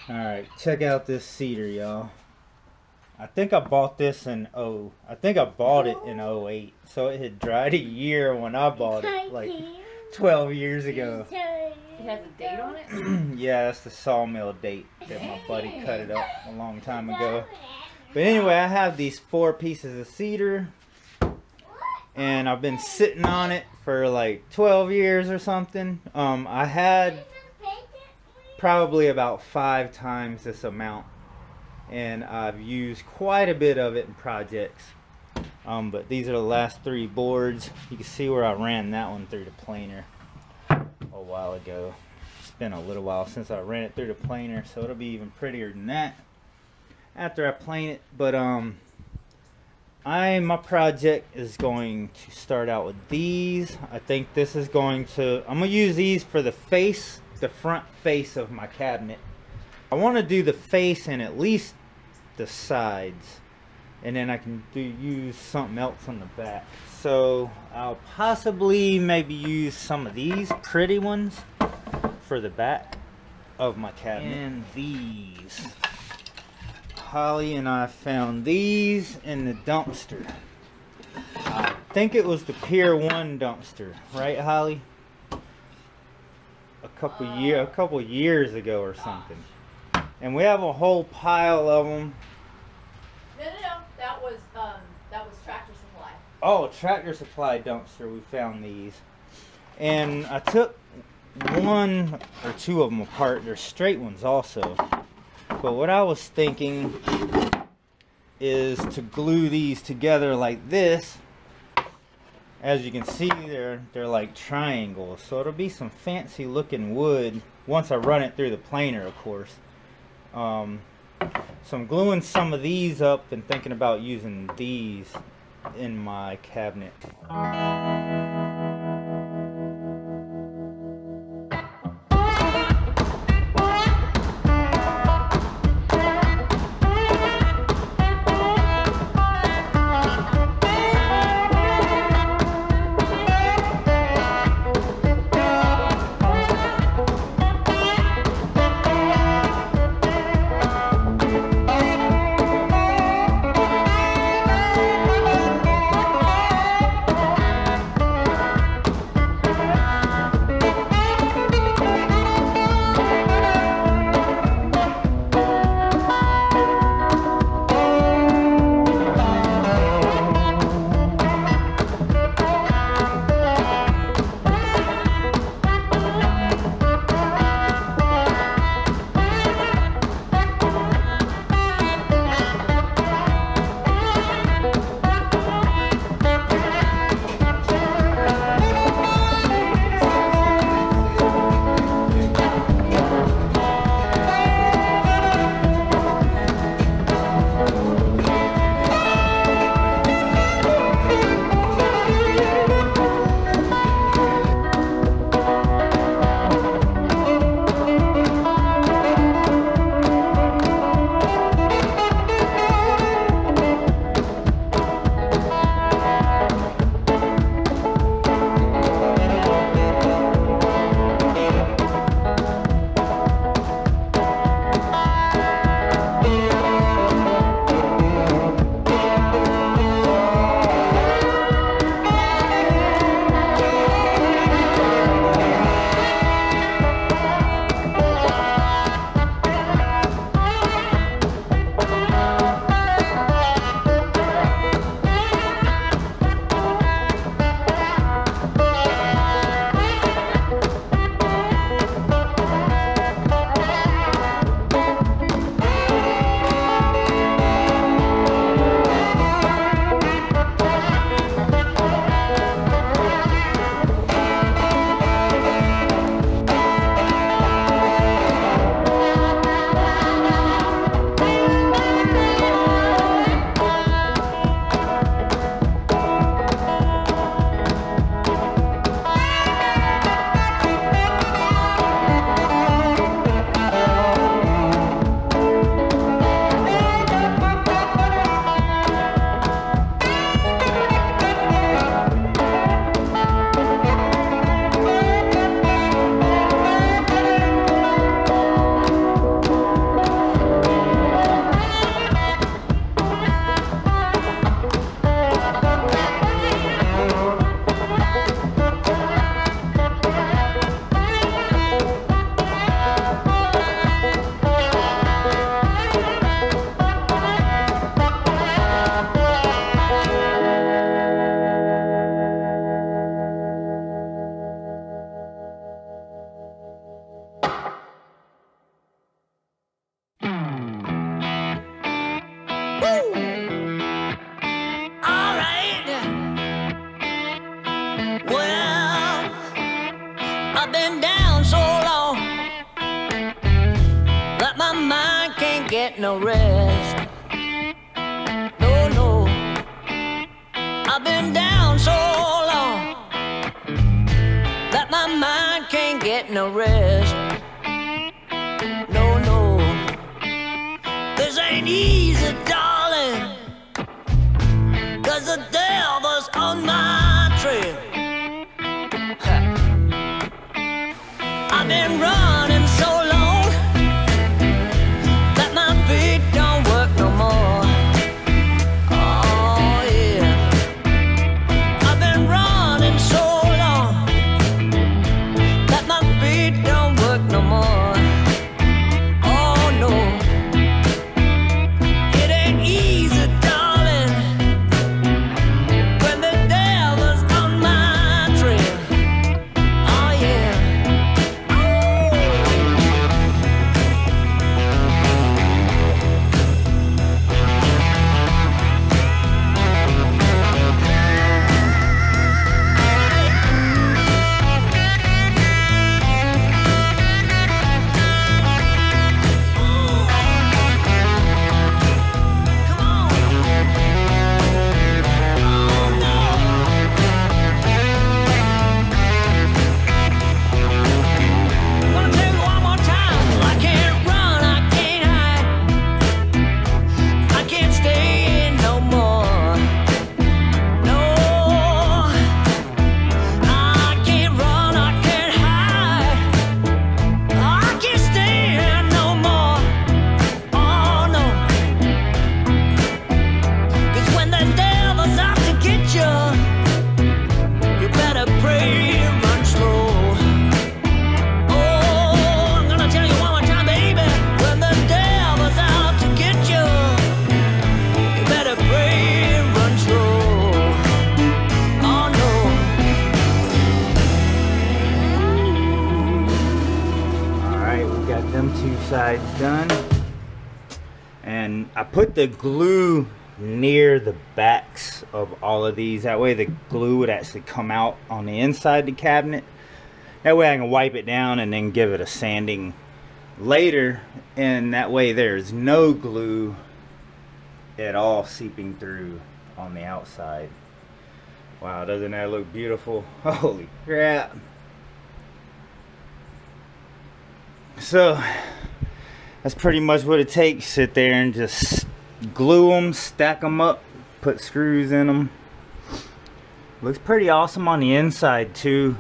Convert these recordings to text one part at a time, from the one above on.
Alright, check out this cedar, y'all. I think I bought this in I think I bought it in '08. So it had dried a year when I bought it, like 12 years ago. It has a date on it? Yeah, that's the sawmill date that my buddy cut it up a long time ago. But anyway, I have these 4 pieces of cedar, and I've been sitting on it for like 12 years or something. I had probably about 5 times this amount, and I've used quite a bit of it in projects. But these are the last 3 boards. You can see where I ran that one through the planer a while ago. It's been a little while since I ran it through the planer, so it'll be even prettier than that after I plane it. But my project is going to start out with these. I think this is I'm gonna use these for the front face of my cabinet. I want to do the face and at least the sides, and then I can use something else on the back. So I'll possibly maybe use some of these pretty ones for the back of my cabinet. And these, Hollie and I found these in the dumpster. I think it was the Pier 1 dumpster, right, Hollie? A couple years ago or something. And we have a whole pile of them. No. That was Tractor Supply. Oh, Tractor Supply dumpster, we found these. And I took 1 or 2 of them apart. They're straight ones also. But what I was thinking is to glue these together like this. As you can see, they're like triangles. So it'll be some fancy looking wood once I run it through the planer, of course. So I'm gluing some of these up and thinking about using these in my cabinet. no rest. No, no, I've been down so long that my mind can't get no rest. No, no, this ain't easy, darling, 'cause the devil's on my trail. I've been running so long that my feet don't work no more. Oh yeah, I've been running so long that my feet don't work no more. Oh no, it ain't easy, darling, when the devil's on my trail. Oh yeah. Them two sides done, and I put the glue near the backs of all of these. That way the glue would actually come out on the inside the cabinet. That way I can wipe it down and then give it a sanding later, and that way there's no glue at all seeping through on the outside. Wow, doesn't that look beautiful? Holy crap. So that's pretty much what it takes. Sit there and just glue them, stack them up, put screws in them. Looks pretty awesome on the inside too.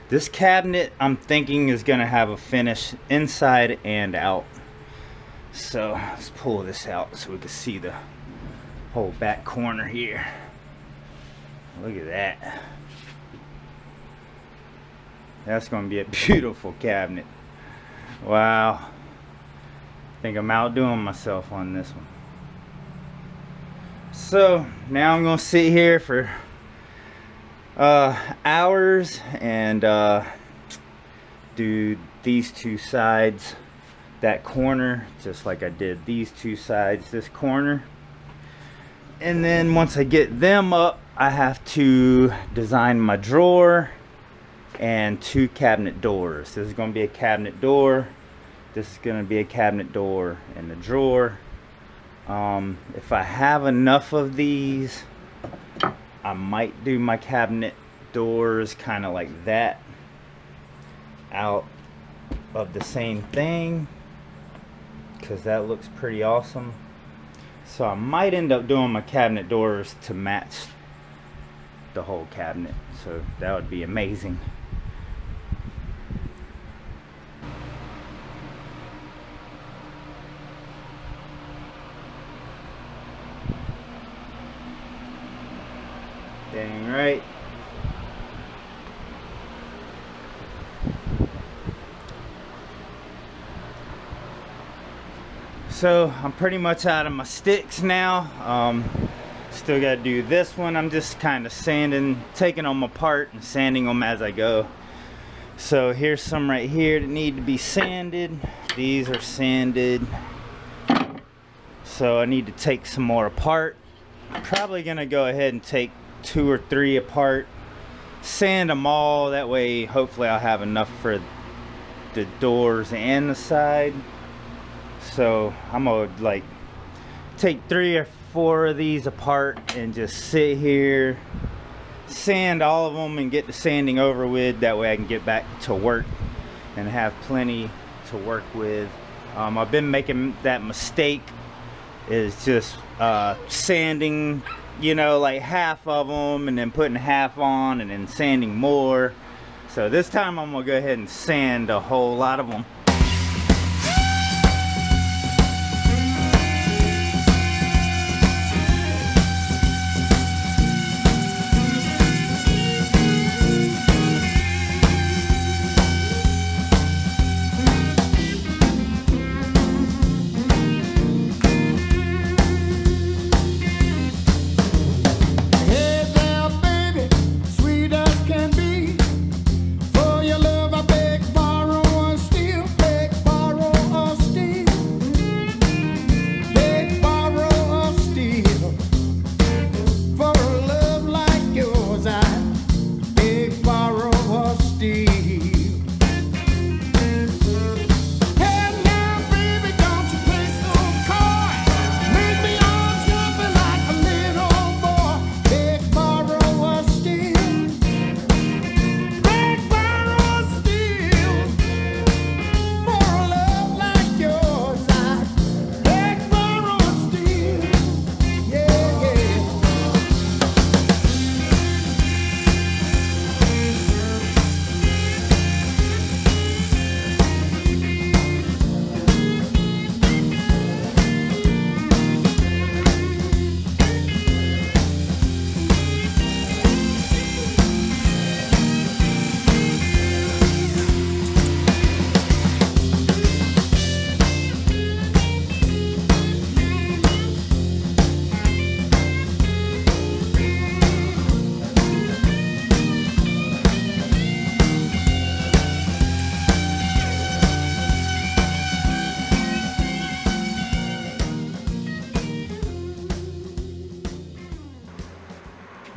This cabinet I'm thinking is gonna have a finish inside and out. So let's pull this out so we can see the whole back corner here. Look at that. That's gonna be a beautiful cabinet. Wow, I think I'm outdoing myself on this one. So now I'm gonna sit here for hours and do these two sides, that corner, just like I did these two sides, this corner. And then once I get them up, I have to design my drawer and two cabinet doors. This is going to be a cabinet door. This is going to be a cabinet door and the drawer. If I have enough of these, I might do my cabinet doors kind of like that, out of the same thing, because that looks pretty awesome. So I might end up doing my cabinet doors to match the whole cabinet. So that would be amazing. Dang right. So I'm pretty much out of my sticks now. Still got to do this one. I'm just kind of sanding, taking them apart and sanding them as I go. So here's some right here that need to be sanded. These are sanded. So I need to take some more apart. I'm probably gonna go ahead and take 2 or 3 apart, sand them all. That way hopefully I'll have enough for the doors and the side. So I'm gonna like take 3 or 4 of these apart and just sit here, sand all of them and get the sanding over with. That way I can get back to work and have plenty to work with. I've been making that mistake, is just sanding, you know, like half of them and then putting half on and then sanding more. So this time I'm gonna go ahead and sand a whole lot of them.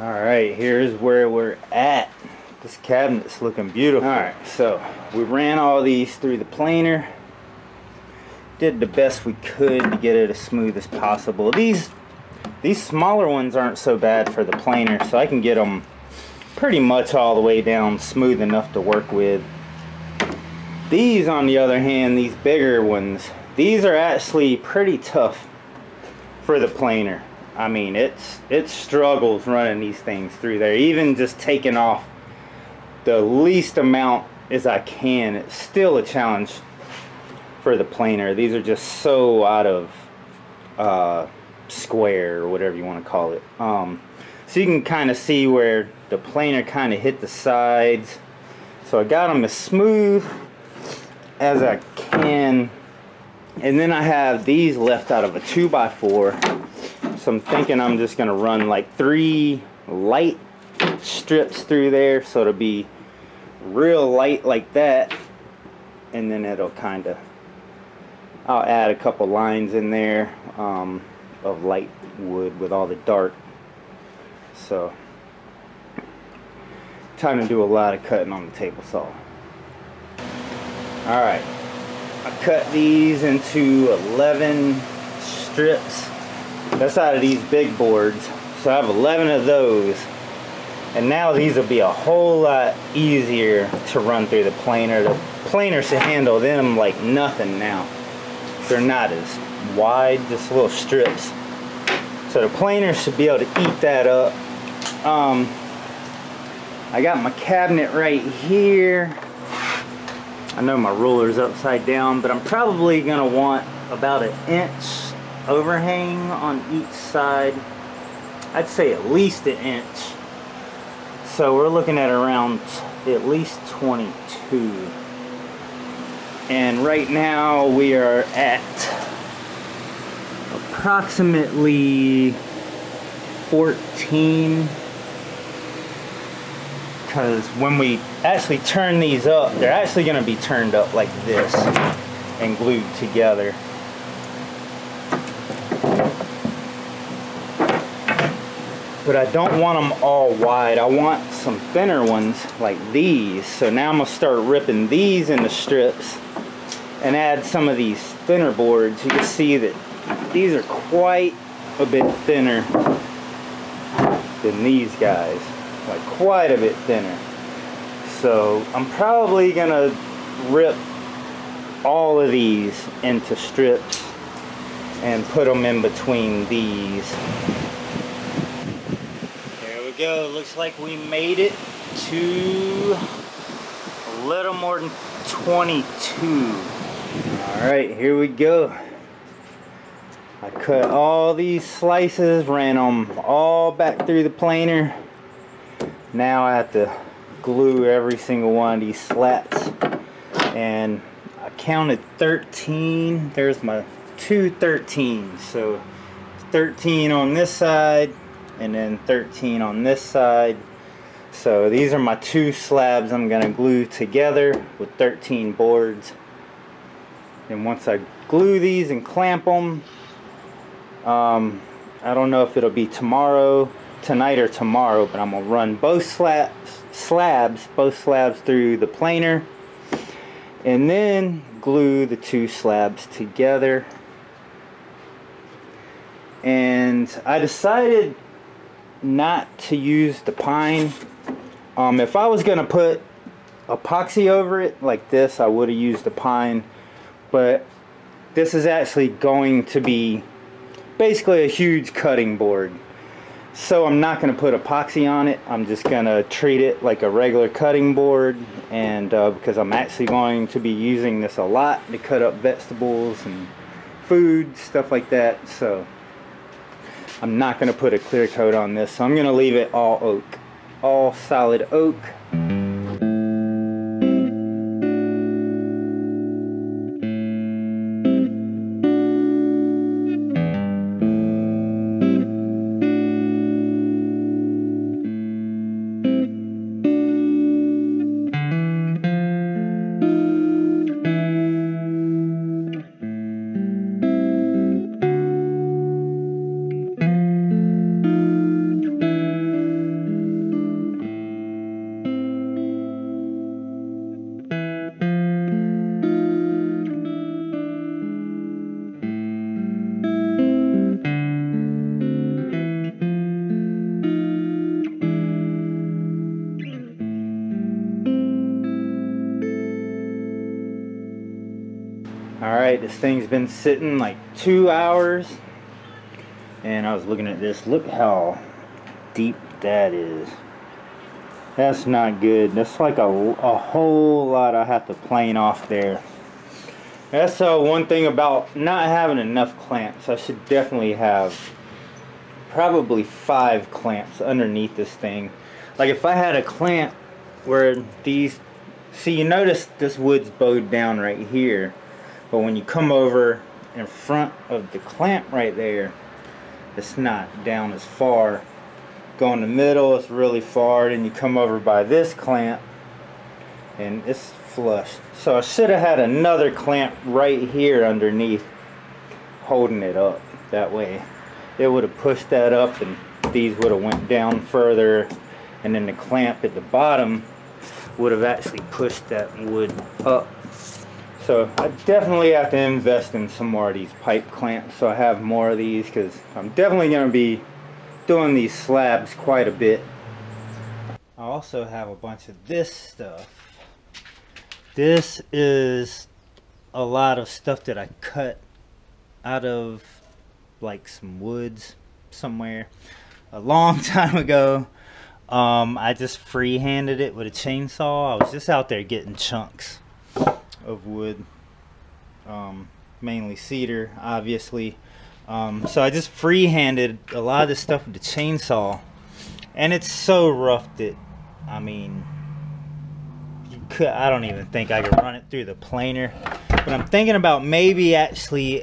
Alright, here's where we're at. This cabinet's looking beautiful. Alright, so we ran all these through the planer. Did the best we could to get it as smooth as possible. These smaller ones aren't so bad for the planer, so I can get them pretty much all the way down smooth enough to work with. These, on the other hand, these bigger ones, these are actually pretty tough for the planer. I mean, it struggles running these things through there. Even just taking off the least amount as I can, it's still a challenge for the planer. These are just so out of square, or whatever you want to call it. So you can kind of see where the planer kind of hit the sides. So I got them as smooth as I can. And then I have these left out of a 2x4. So I'm thinking I'm just going to run like 3 light strips through there, so it'll be real light like that. And then it'll kind of, I'll add a couple lines in there of light wood with all the dark. So time to do a lot of cutting on the table saw. Alright, I cut these into 11 strips. That's out of these big boards. So I have 11 of those. And now these will be a whole lot easier to run through the planer. The planer should handle them like nothing now. They're not as wide, just little strips. So the planer should be able to eat that up. I got my cabinet right here. I know my ruler's upside down, but I'm probably gonna want about 1 inch overhang on each side. I'd say at least 1 inch. So we're looking at around at least 22. And right now we are at approximately 14. Because when we actually turn these up, they're actually going to be turned up like this and glued together. But I don't want them all wide. I want some thinner ones like these. So now I'm going to start ripping these into strips and add some of these thinner boards. You can see that these are quite a bit thinner than these guys, like quite a bit thinner. So I'm probably gonna rip all of these into strips and put them in between these. There we go. Looks like we made it to a little more than 22. Alright, here we go. I cut all these slices, ran them all back through the planer. Now I have to glue every single one of these slats. And I counted 13. There's my two 13s. So 13 on this side and then 13 on this side. So these are my two slabs I'm going to glue together with 13 boards. And once I glue these and clamp them, I don't know if it'll be tonight or tomorrow, but I'm going to run both slabs through the planer and then glue the two slabs together. And I decided not to use the pine. If I was going to put epoxy over it like this, I would have used the pine, but this is actually going to be basically a huge cutting board, so I'm not going to put epoxy on it. I'm just going to treat it like a regular cutting board, and because I'm actually going to be using this a lot to cut up vegetables and food, stuff like that, so I'm not going to put a clear coat on this. So I'm going to leave it all oak, all solid oak. Alright, this thing's been sitting like 2 hours, and I was looking at this. Look how deep that is. That's not good. That's like a whole lot I have to plane off there. That's one thing about not having enough clamps. I should definitely have probably 5 clamps underneath this thing. Like if I had a clamp where these, see, you notice this wood's bowed down right here, but when you come over in front of the clamp right there, it's not down as far. Go in the middle, it's really far, then you come over by this clamp and it's flush. So I should have had another clamp right here underneath holding it up. That way it would have pushed that up and these would have went down further, and then the clamp at the bottom would have actually pushed that wood up. So I definitely have to invest in some more of these pipe clamps so I have more of these, because I'm definitely going to be doing these slabs quite a bit. I also have a bunch of this stuff. This is a lot of stuff that I cut out of like some woods somewhere a long time ago. I just free-handed it with a chainsaw. I was just out there getting chunks of wood, mainly cedar, obviously. So I just free-handed a lot of this stuff with the chainsaw, and it's so rough that, I mean, I don't even think I could run it through the planer. But I'm thinking about maybe actually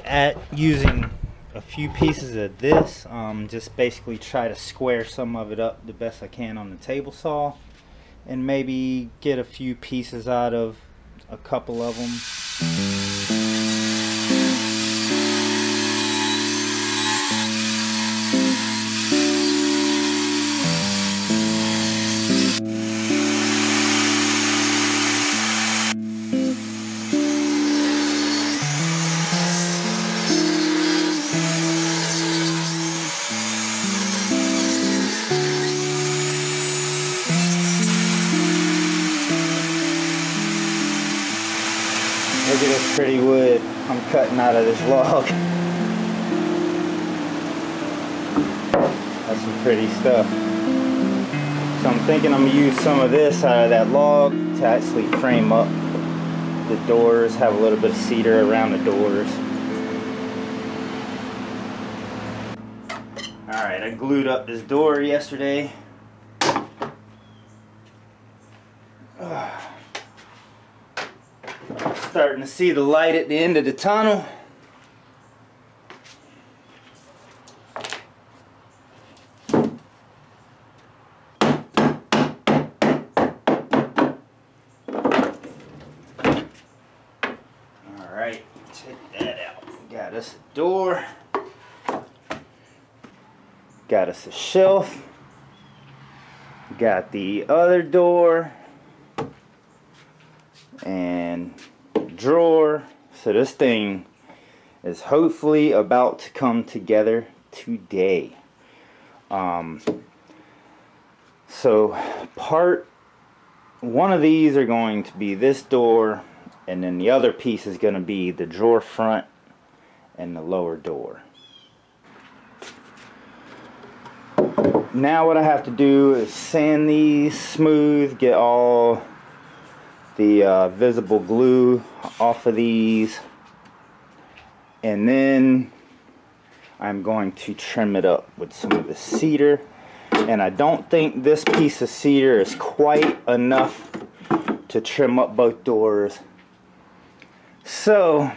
using a few pieces of this, just basically try to square some of it up the best I can on the table saw, and maybe get a few pieces out of a couple of them. at this pretty wood I'm cutting out of this log. That's some pretty stuff. So I'm thinking I'm going to use some of this out of that log to actually frame up the doors, have a little bit of cedar around the doors. Alright, I glued up this door yesterday. Starting to see the light at the end of the tunnel. Alright, take that out. Got us a door. Got us a shelf. Got the other door. And drawer. So this thing is hopefully about to come together today. So one of these are going to be this door, and then the other piece is going to be the drawer front and the lower door. Now what I have to do is sand these smooth, get all the visible glue off of these, and then I'm going to trim it up with some of the cedar. And I don't think this piece of cedar is quite enough to trim up both doors, so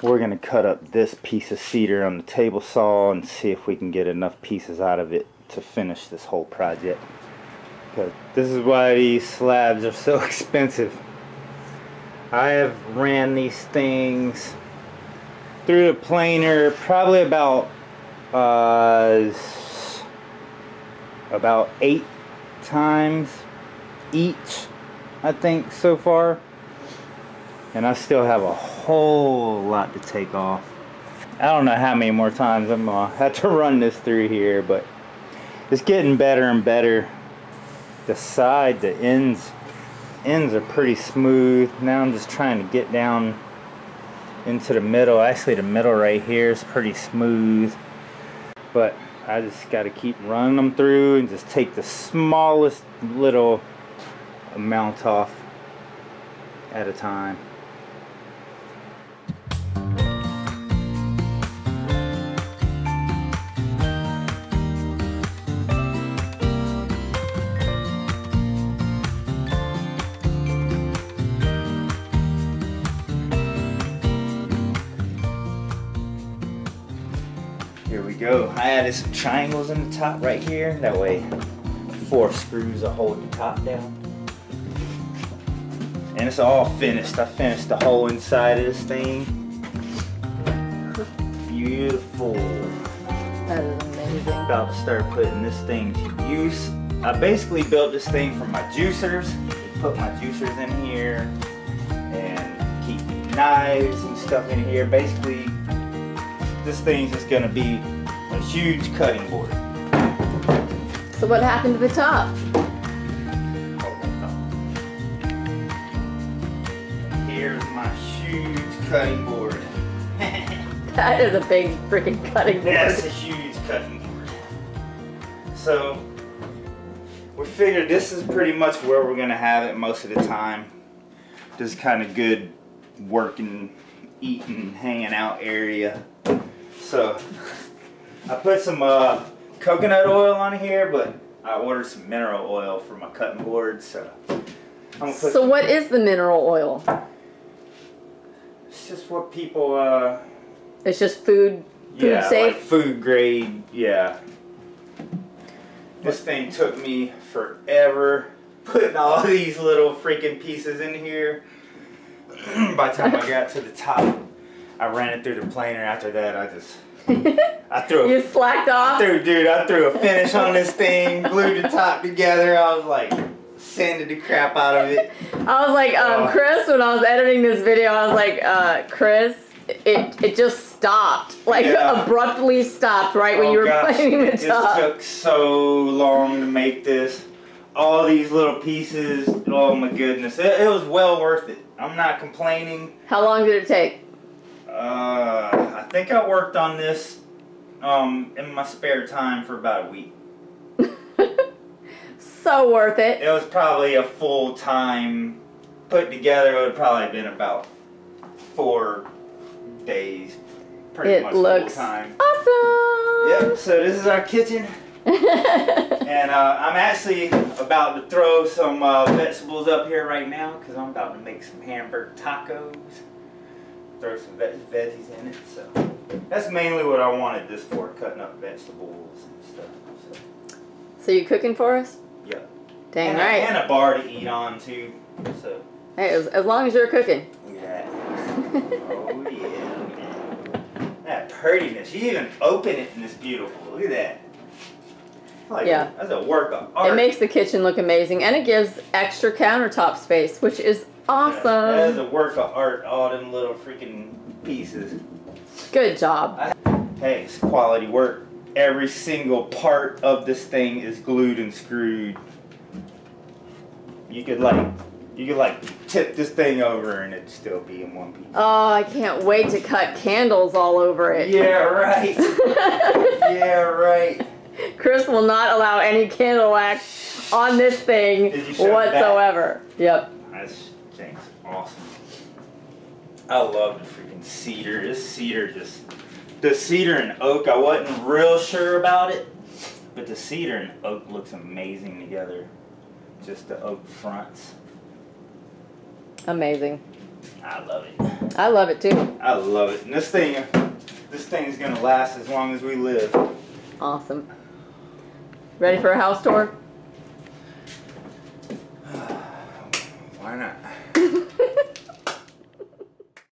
we're gonna cut up this piece of cedar on the table saw and see if we can get enough pieces out of it to finish this whole project. This is why these slabs are so expensive. I have ran these things through the planer probably about 8 times each, I think, so far, and I still have a whole lot to take off. I don't know how many more times I'm gonna have to run this through here, but it's getting better and better. The ends are pretty smooth. Now I'm just trying to get down into the middle. Actually, the middle right here is pretty smooth, but I just got to keep running them through and just take the smallest little amount off at a time. Here we go. I added some triangles in the top right here. That way 4 screws will hold the top down. And it's all finished. I finished the whole inside of this thing. Beautiful. That is amazing. About to start putting this thing to use. I basically built this thing for my juicers. Put my juicers in here and keep knives and stuff in here. Basically, this thing's just gonna be a huge cutting board. So what happened to the top? Here's my huge cutting board. That is a big freaking cutting board. That's a huge cutting board. So we figured this is pretty much where we're gonna have it most of the time. Just kind of good working, eating, hanging out area. So I put some coconut oil on here, but I ordered some mineral oil for my cutting board. So I'm gonna put. So what is the mineral oil? It's just what people. It's just food Yeah, safe? like food grade. Yeah. This thing took me forever putting all these little freaking pieces in here. By the time I got to the top, I ran it through the planer. After that, I threw You slacked off? I threw a finish on this thing, glued the top together. I was like, sanded the crap out of it. I was like, Chris, when I was editing this video, I was like, Chris, it just stopped. Like, abruptly stopped right when you were putting the top. It took so long to make this. all these little pieces. Oh my goodness, it was well worth it. I'm not complaining. How long did it take? I think I worked on this in my spare time for about a week. So worth it. It was probably a full time put together. It would probably been about 4 days. Pretty much looks full time. Awesome. Yep. So this is our kitchen. And I'm actually about to throw some vegetables up here right now because I'm about to make some hamburger tacos. Throw some veggies in it. So that's mainly what I wanted this for, cutting up vegetables and stuff. So you cooking for us? Yep. Dang and right. And a bar to eat on too. So. Hey, as long as you're cooking. Look at that. Oh yeah. That prettiness. You even open it and it's beautiful. Look at that. Like, yeah. That's a work of art. It makes the kitchen look amazing, and it gives extra countertop space, which is awesome. Yeah, that is a work of art, all them little freaking pieces. Good job. Hey, it's quality work. Every single part of this thing is glued and screwed. You could tip this thing over and it'd still be in one piece. Oh, I can't wait to cut candles all over it. Yeah, right. Yeah, right. Chris will not allow any candle wax on this thing whatsoever. Yep. This thing's awesome. I love the freaking cedar. This cedar the cedar and oak, I wasn't real sure about it, but the cedar and oak looks amazing together. Just the oak fronts. Amazing. I love it. I love it too. I love it. And this thing's gonna last as long as we live. Awesome. Ready for a house tour? Why not?